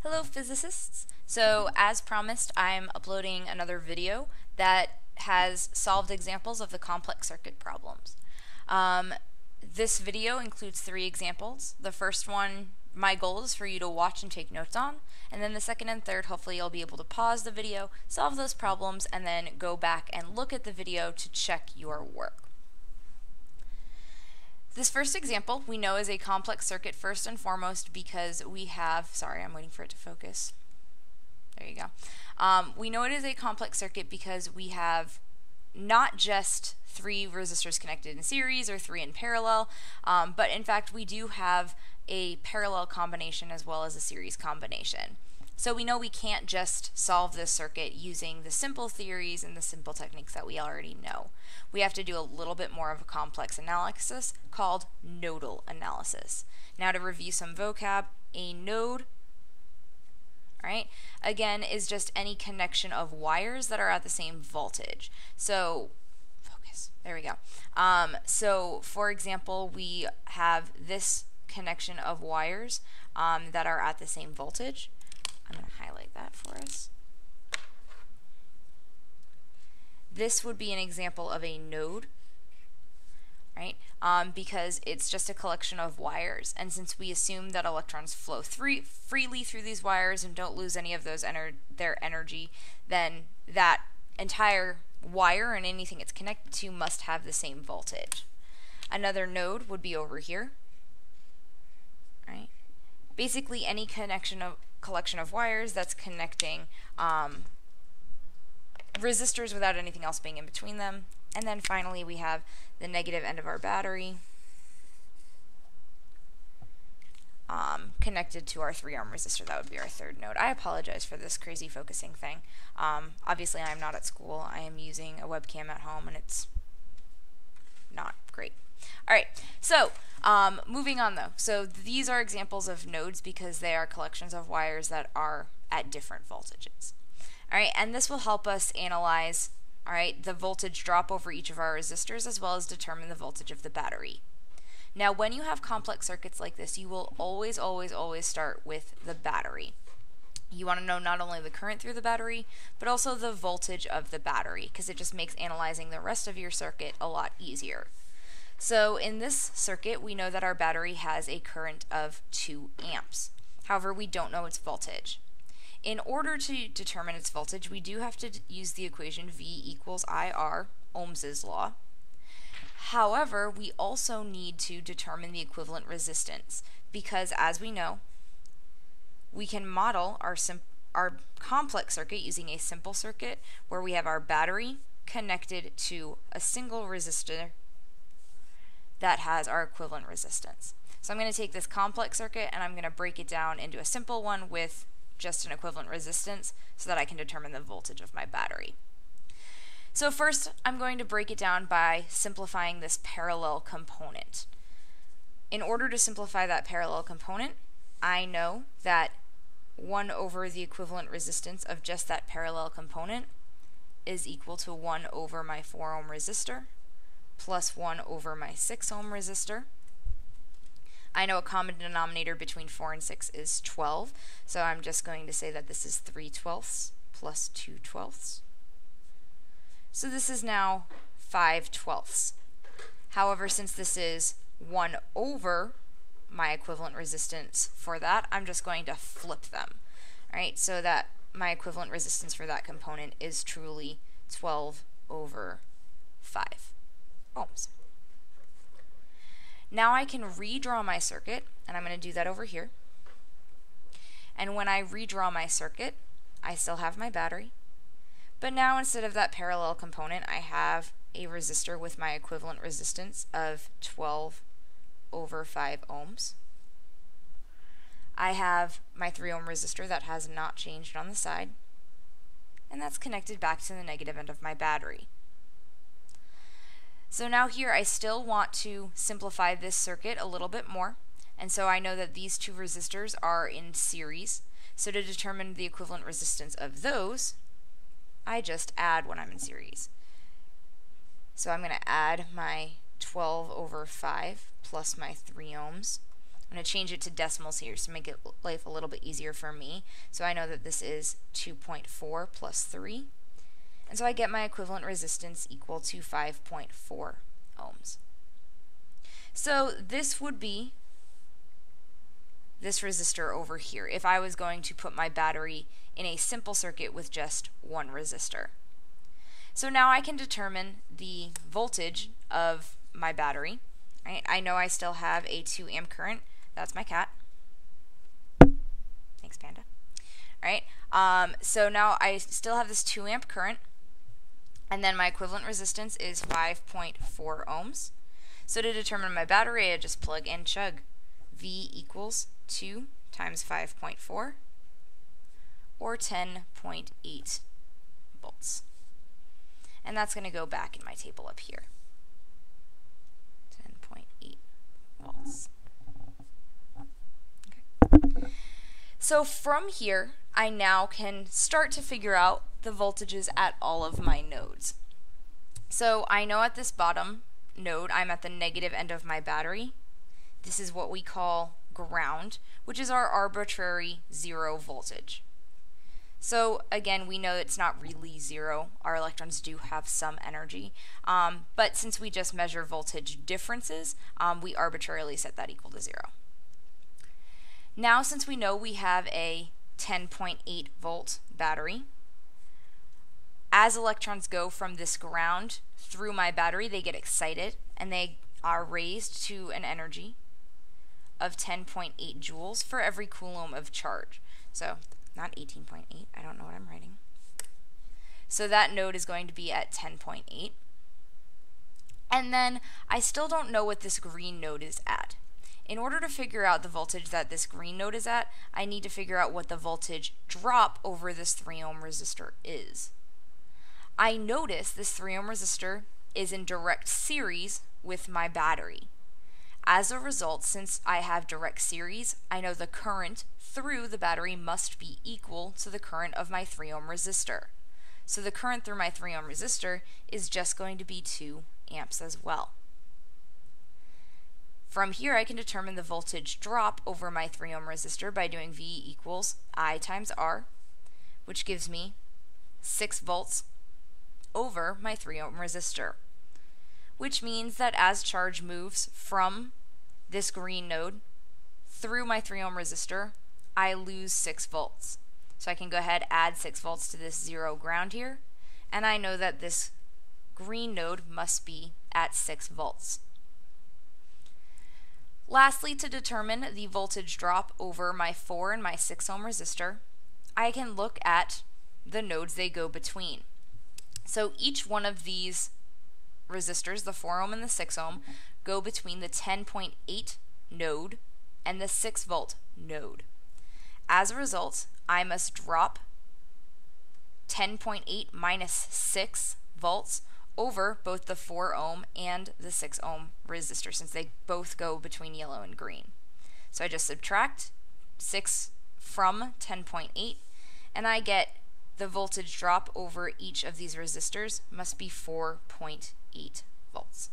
Hello physicists! So as promised, I'm uploading another video that has solved examples of the complex circuit problems. This video includes 3 examples. The first one, my goal is for you to watch and take notes on, and then the second and third, hopefully you'll be able to pause the video, solve those problems, and then go back and look at the video to check your work. This first example we know is a complex circuit first and foremost because we have, sorry, I'm waiting for it to focus. There you go. We know it is a complex circuit because we have not just 3 resistors connected in series or 3 in parallel, but in fact we do have a parallel combination as well as a series combination. So we know we can't just solve this circuit using the simple theories and the simple techniques that we already know. We have to do a little bit more of a complex analysis called nodal analysis. Now to review some vocab, a node, right, again, is just any connection of wires that are at the same voltage. So, focus, there we go. So for example, we have this connection of wires that are at the same voltage. I'm going to highlight that for us. This would be an example of a node, right? Because it's just a collection of wires, and since we assume that electrons flow freely through these wires and don't lose any of their energy, then that entire wire and anything it's connected to must have the same voltage. Another node would be over here, right? Basically any collection of wires that's connecting resistors without anything else being in between them. And then finally we have the negative end of our battery connected to our 3-ohm resistor. That would be our third node. I apologize for this crazy focusing thing. Obviously I'm not at school. I am using a webcam at home and it's not great. Alright, so moving on though. So these are examples of nodes because they are collections of wires that are at different voltages. Alright, and this will help us analyze, alright, the voltage drop over each of our resistors as well as determine the voltage of the battery. Now when you have complex circuits like this, you will always start with the battery. You want to know not only the current through the battery, but also the voltage of the battery, because it just makes analyzing the rest of your circuit a lot easier. So in this circuit, we know that our battery has a current of 2 amps. However, we don't know its voltage. In order to determine its voltage, we do have to use the equation V equals IR, Ohm's law. However, we also need to determine the equivalent resistance because, as we know, we can model our complex circuit using a simple circuit where we have our battery connected to a single resistor that has our equivalent resistance. So I'm going to take this complex circuit and I'm going to break it down into a simple one with just an equivalent resistance so that I can determine the voltage of my battery. So first I'm going to break it down by simplifying this parallel component. In order to simplify that parallel component, I know that 1 over the equivalent resistance of just that parallel component is equal to 1 over my 4-ohm resistor plus 1 over my 6-ohm resistor. I know a common denominator between 4 and 6 is 12, so I'm just going to say that this is 3/12 plus 2/12. So this is now 5/12. However, since this is 1 over my equivalent resistance for that, I'm just going to flip them. Alright, so that my equivalent resistance for that component is truly 12 over 5 ohms. Now I can redraw my circuit, and I'm going to do that over here. And when I redraw my circuit, I still have my battery. But now instead of that parallel component, I have a resistor with my equivalent resistance of 12 over 5 ohms. I have my 3-ohm resistor that has not changed on the side, and that's connected back to the negative end of my battery. So now here I still want to simplify this circuit a little bit more, and so I know that these 2 resistors are in series. So to determine the equivalent resistance of those, I just add when I'm in series. So I'm going to add my 12 over 5 plus my 3 ohms I'm going to change it to decimals here to make it life a little bit easier for me. So I know that this is 2.4 plus 3. And so I get my equivalent resistance equal to 5.4 ohms. So this would be this resistor over here if I was going to put my battery in a simple circuit with just one resistor. So now I can determine the voltage of my battery. Right? I know I still have a 2 amp current. That's my cat. Thanks, Panda. All right. So now I still have this 2 amp current, and then my equivalent resistance is 5.4 ohms. So to determine my battery, I just plug and chug. V equals 2 times 5.4, or 10.8 volts. And that's going to go back in my table up here. 10.8 volts. Okay. So from here, I now can start to figure out the voltages at all of my nodes. So I know at this bottom node, I'm at the negative end of my battery. This is what we call ground, which is our arbitrary 0 voltage. So again, we know it's not really 0. Our electrons do have some energy, but since we just measure voltage differences, we arbitrarily set that equal to 0. Now, since we know we have a 10.8 volt battery, as electrons go from this ground through my battery, they get excited and they are raised to an energy of 10.8 joules for every coulomb of charge. So not 18.8, I don't know what I'm writing. So that node is going to be at 10.8. And then I still don't know what this green node is at. In order to figure out the voltage that this green node is at, I need to figure out what the voltage drop over this 3 ohm resistor is. I notice this 3 ohm resistor is in direct series with my battery. As a result, since I have direct series, I know the current through the battery must be equal to the current of my 3 ohm resistor. So the current through my 3 ohm resistor is just going to be 2 amps as well. From here, I can determine the voltage drop over my 3 ohm resistor by doing V equals I times R, which gives me 6 volts over my 3 ohm resistor, which means that as charge moves from this green node through my 3 ohm resistor, I lose 6 volts. So I can go ahead, add 6 volts to this 0 ground here, and I know that this green node must be at 6 volts. Lastly, to determine the voltage drop over my 4 and my 6 ohm resistor, I can look at the nodes they go between. So each one of these resistors, the 4 ohm and the 6 ohm, go between the 10.8 node and the 6 volt node. As a result, I must drop 10.8 minus 6 volts over both the 4 ohm and the 6 ohm resistor, since they both go between yellow and green. So I just subtract 6 from 10.8, and I get the voltage drop over each of these resistors must be 4.8 volts.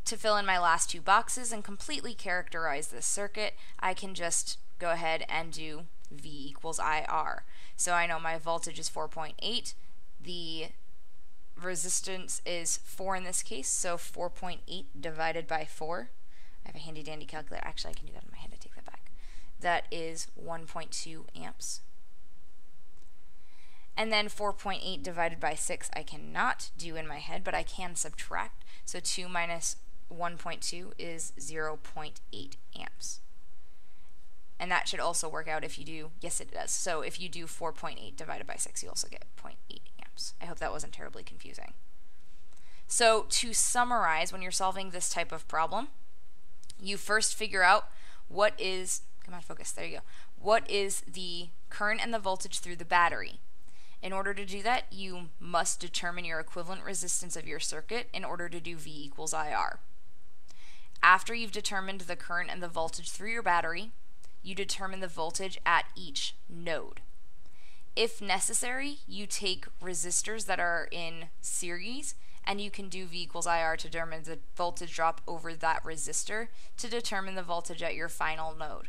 To fill in my last 2 boxes and completely characterize this circuit, I can just go ahead and do V equals IR. So I know my voltage is 4.8, the resistance is 4 in this case, so 4.8 divided by 4. I have a handy dandy calculator. Actually, I can do that in my head. I take that back. That is 1.2 amps. And then 4.8 divided by 6 I cannot do in my head, but I can subtract. So 2 minus 1.2 is 0.8 amps. And that should also work out if you do, yes it does. So if you do 4.8 divided by 6, you also get 0.8 amps. I hope that wasn't terribly confusing. So to summarize, when you're solving this type of problem, you first figure out what is, come on focus, there you go, what is the current and the voltage through the battery. In order to do that, you must determine your equivalent resistance of your circuit in order to do V equals IR. After you've determined the current and the voltage through your battery, you determine the voltage at each node. If necessary, you take resistors that are in series and you can do V equals IR to determine the voltage drop over that resistor to determine the voltage at your final node.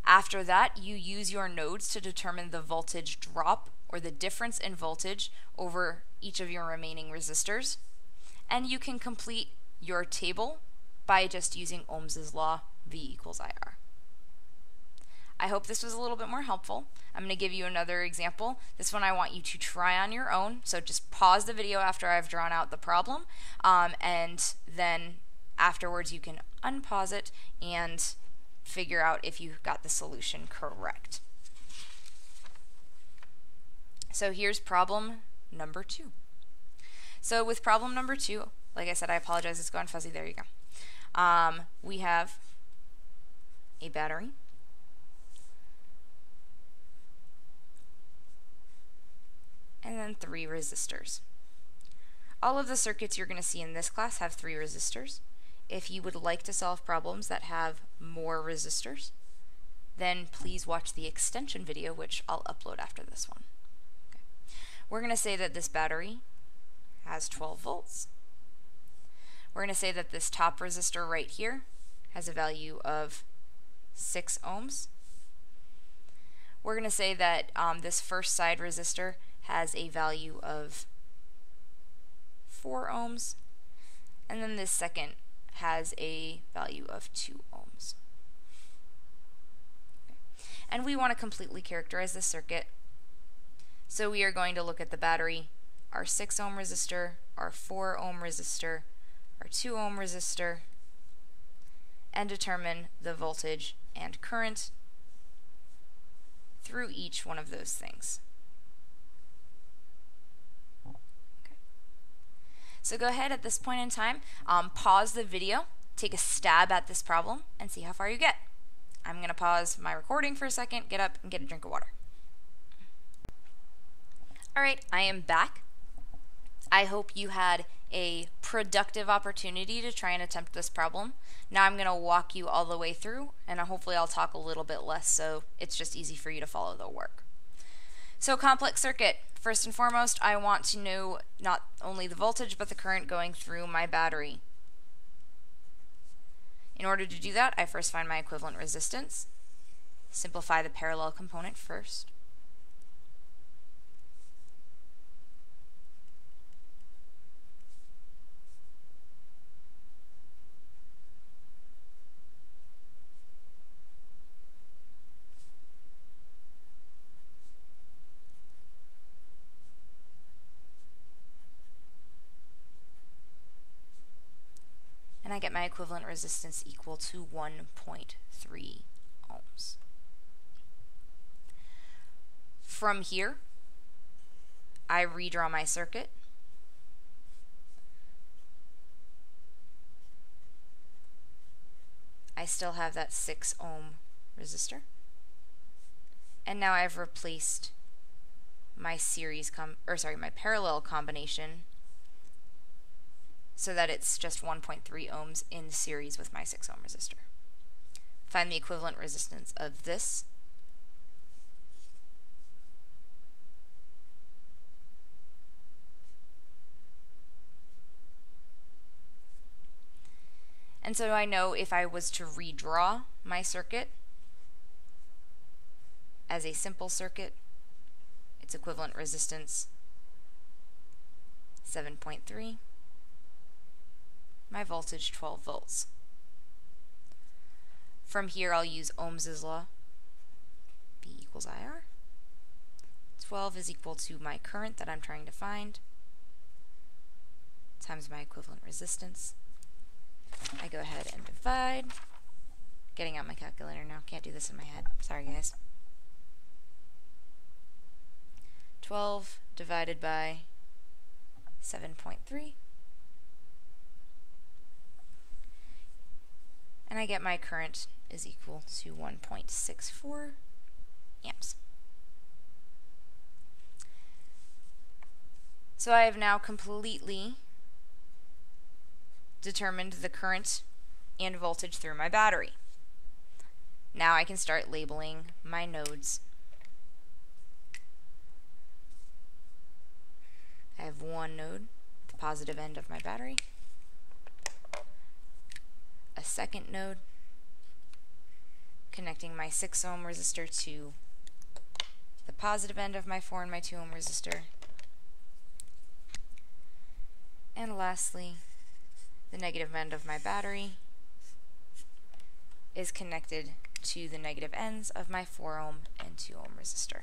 After that, you use your nodes to determine the voltage drop or the difference in voltage over each of your remaining resistors, and you can complete your table by just using Ohm's law, V equals IR. I hope this was a little bit more helpful. I'm going to give you another example. This one I want you to try on your own, so just pause the video after I've drawn out the problem, and then afterwards you can unpause it and figure out if you got the solution correct. So here's problem number 2. So with problem number 2, like I said, I apologize, it's gone fuzzy, there you go. We have a battery, and then 3 resistors. All of the circuits you're going to see in this class have 3 resistors. If you would like to solve problems that have more resistors, then please watch the extension video, which I'll upload after this one. Okay. We're going to say that this battery has 12 volts. We're going to say that this top resistor right here has a value of 6 ohms. We're going to say that this first side resistor has a value of 4 ohms, and then this second has a value of 2 ohms. Okay. And we want to completely characterize this circuit, so we are going to look at the battery, our 6 ohm resistor, our 4 ohm resistor, our 2 ohm resistor, and determine the voltage and current through each one of those things. So go ahead at this point in time, pause the video, take a stab at this problem, and see how far you get. I'm going to pause my recording for a second, get up, and get a drink of water. Alright, I am back. I hope you had a productive opportunity to try and attempt this problem. Now I'm going to walk you all the way through, and hopefully I'll talk a little bit less so it's just easy for you to follow the work. So complex circuit. First and foremost, I want to know not only the voltage but the current going through my battery. In order to do that, I first find my equivalent resistance, simplify the parallel component first, and I get my equivalent resistance equal to 1.3 ohms. From here, I redraw my circuit. I still have that 6 ohm resistor. And now I've replaced my my parallel combination so that it's just 1.3 ohms in series with my 6 ohm resistor. Find the equivalent resistance of this. And so I know if I was to redraw my circuit as a simple circuit, its equivalent resistance 7.3, my voltage 12 volts. From here I'll use Ohm's law, V equals IR. 12 is equal to my current that I'm trying to find times my equivalent resistance. I go ahead and divide. Getting out my calculator now, can't do this in my head. Sorry guys. 12 divided by 7.3. And I get my current is equal to 1.64 amps. So I have now completely determined the current and voltage through my battery. Now I can start labeling my nodes. I have one node with positive end of my battery, a second node connecting my 6 ohm resistor to the positive end of my 4 and my 2 ohm resistor, and lastly, the negative end of my battery is connected to the negative ends of my 4 ohm and 2 ohm resistor.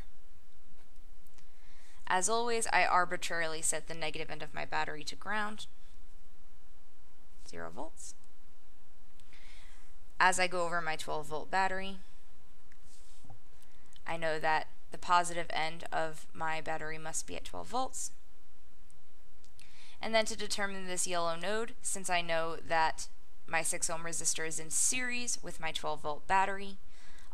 As always, I arbitrarily set the negative end of my battery to ground, 0 volts. As I go over my 12 volt battery, I know that the positive end of my battery must be at 12 volts. And then to determine this yellow node, since I know that my 6 ohm resistor is in series with my 12 volt battery,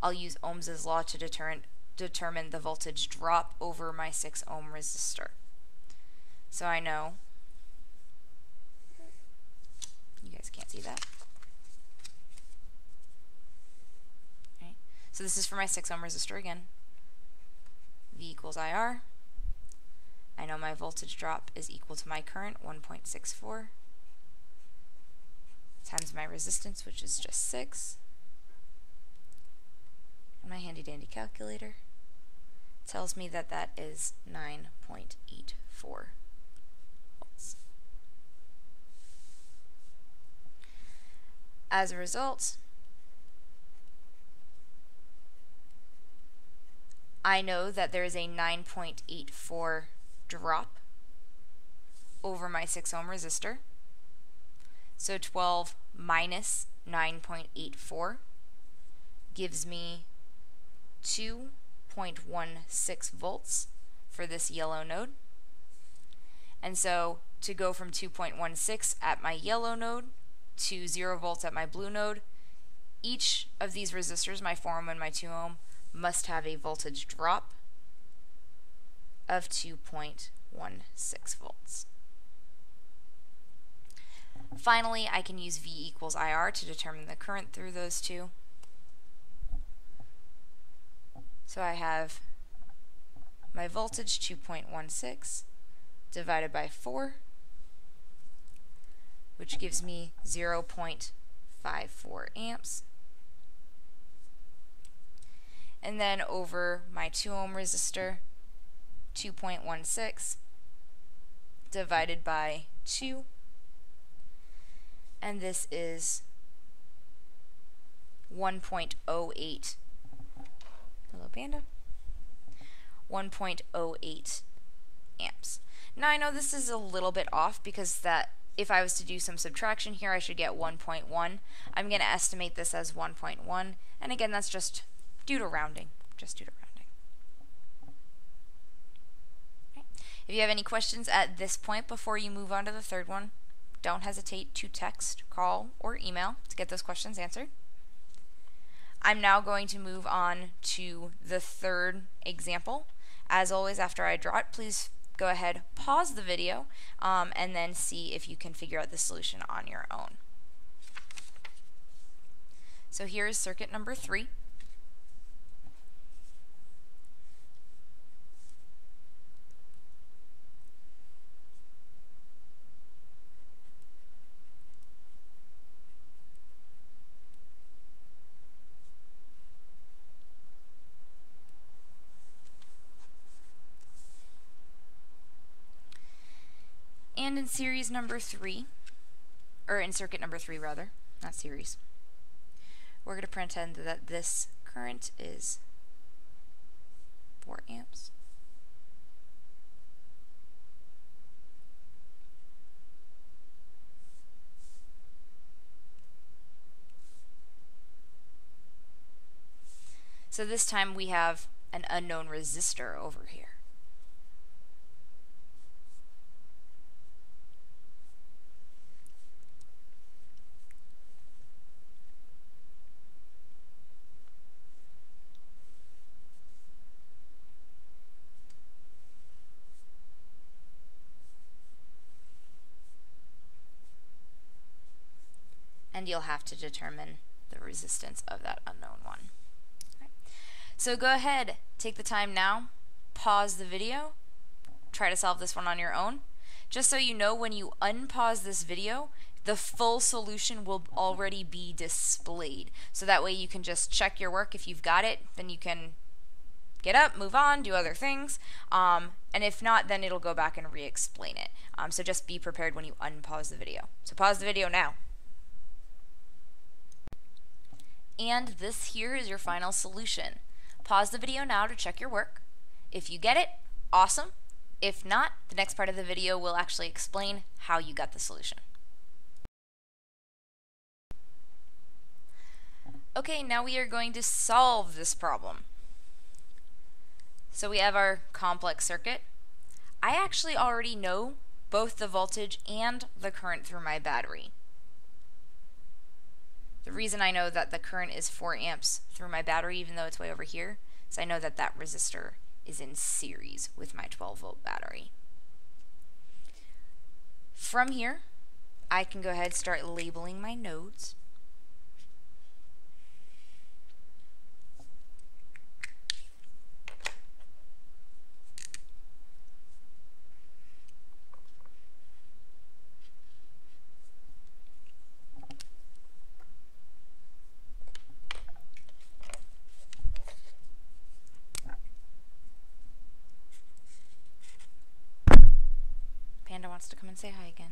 I'll use Ohm's law to determine the voltage drop over my 6 ohm resistor. So I know, you guys can't see that. Right. So this is for my 6 ohm resistor again. V equals IR. I know my voltage drop is equal to my current, 1.64, times my resistance, which is just 6. And my handy dandy calculator tells me that that is 9.84 volts. As a result, I know that there is a 9.84 drop over my 6 ohm resistor. So 12 minus 9.84 gives me 2.16 volts for this yellow node. And so to go from 2.16 at my yellow node to 0 volts at my blue node, each of these resistors, my 4 ohm and my 2 ohm, must have a voltage drop of 2.16 volts. Finally, I can use V equals IR to determine the current through those two. So I have my voltage 2.16 divided by 4, which gives me 0.54 amps. And then over my 2 ohm resistor, 2.16 divided by 2, and this is 1.08. Hello, Panda. 1.08 amps. Now I know this is a little bit off because that if I was to do some subtraction here, I should get 1.1. I'm going to estimate this as 1.1, and again, that's just due to rounding. Just due to rounding. Okay. If you have any questions at this point before you move on to the third one, don't hesitate to text, call, or email to get those questions answered. I'm now going to move on to the third example. As always, after I draw it, please go ahead, pause the video, and then see if you can figure out the solution on your own. So here is circuit number 3. And in series number 3, or in circuit number 3 rather, not series, we're going to pretend that this current is 4 amps. So this time we have an unknown resistor over here. And you'll have to determine the resistance of that unknown one. Okay. So go ahead, take the time now, pause the video, try to solve this one on your own. Just so you know, when you unpause this video, the full solution will already be displayed. So that way you can just check your work. If you've got it, then you can get up, move on, do other things. And if not, then it'll go back and re-explain it. So just be prepared when you unpause the video. So pause the video now. And this here is your final solution. Pause the video now to check your work. If you get it, awesome. If not, the next part of the video will actually explain how you got the solution. Okay, now we are going to solve this problem. So we have our complex circuit. I actually already know both the voltage and the current through my battery. The reason I know that the current is 4 amps through my battery, even though it's way over here, is I know that that resistor is in series with my 12-volt battery. From here, I can go ahead and start labeling my nodes. Panda wants to come and say hi again.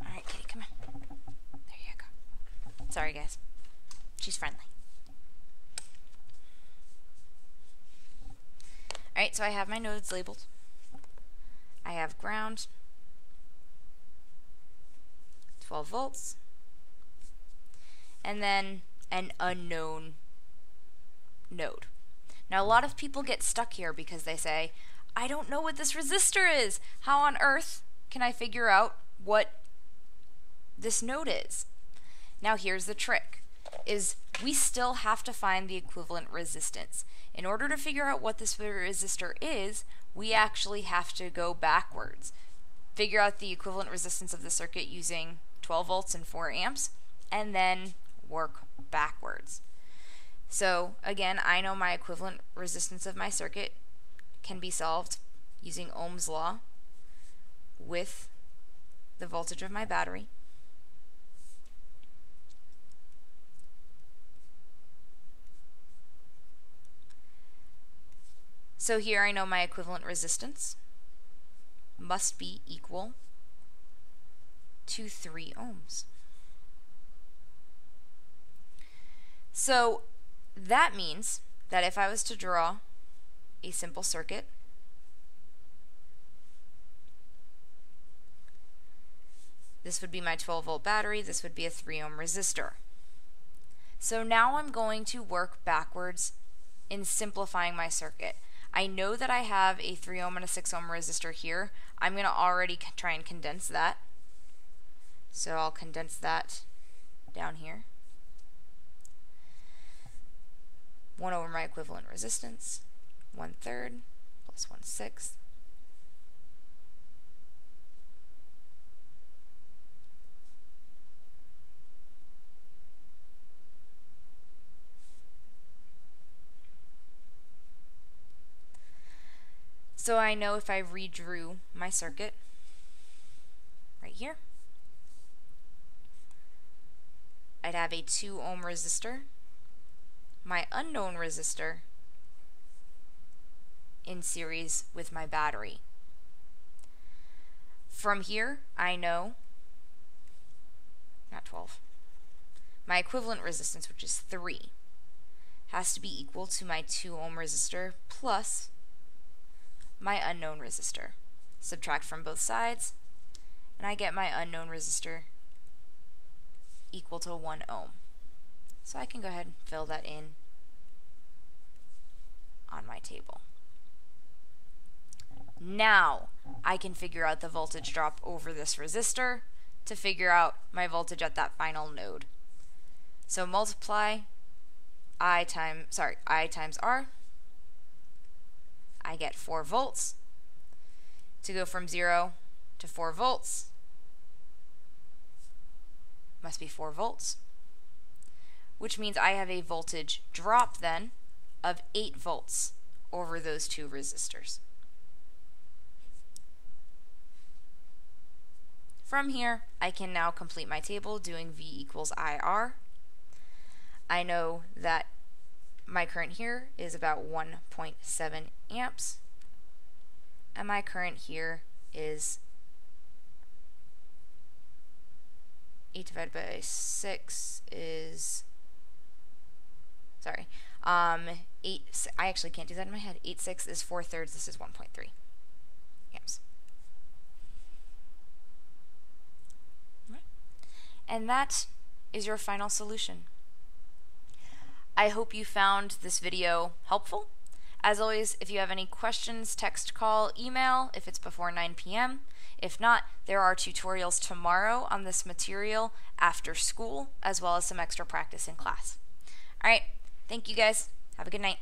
Alright, kitty, come on. There you go. Sorry, guys. She's friendly. Alright, so I have my nodes labeled. I have ground, 12 volts, and then an unknown node. Now, a lot of people get stuck here because they say, I don't know what this resistor is. How on earth can I figure out what this node is? Now, here's the trick, is we still have to find the equivalent resistance. In order to figure out what this resistor is, we actually have to go backwards. Figure out the equivalent resistance of the circuit using 12 volts and 4 amps, and then work backwards. So again, I know my equivalent resistance of my circuit can be solved using Ohm's law with the voltage of my battery. So here I know my equivalent resistance must be equal to 3 ohms. So that means that if I was to draw a simple circuit, this would be my 12-volt battery, this would be a 3 ohm resistor. So now I'm going to work backwards in simplifying my circuit. I know that I have a 3 ohm and a 6 ohm resistor here. I'm going to already try and condense that. So I'll condense that down here. 1 over my equivalent resistance, 1/3 plus 1/6. So I know if I redrew my circuit right here, I'd have a 2 ohm resistor, my unknown resistor in series with my battery. From here, I know, not 12, my equivalent resistance, which is 3, has to be equal to my 2 ohm resistor plus my unknown resistor. Subtract from both sides, and I get my unknown resistor equal to 1 ohm. So I can go ahead and fill that in on my table. Now I can figure out the voltage drop over this resistor to figure out my voltage at that final node. So multiply I times R. I get 4 volts. To go from 0 to 4 volts must be 4 volts, which means I have a voltage drop then of 8 volts over those two resistors. From here, I can now complete my table doing V equals IR. I know that my current here is about 1.7 amps, and my current here is 8 divided by 6 is, sorry, 8, I actually can't do that in my head. 8/6 is 4/3, this is 1.3 amps. And that is your final solution. I hope you found this video helpful. As always, if you have any questions, text, call, email if it's before 9 p.m. If not, there are tutorials tomorrow on this material after school, as well as some extra practice in class. Alright, thank you guys. Have a good night.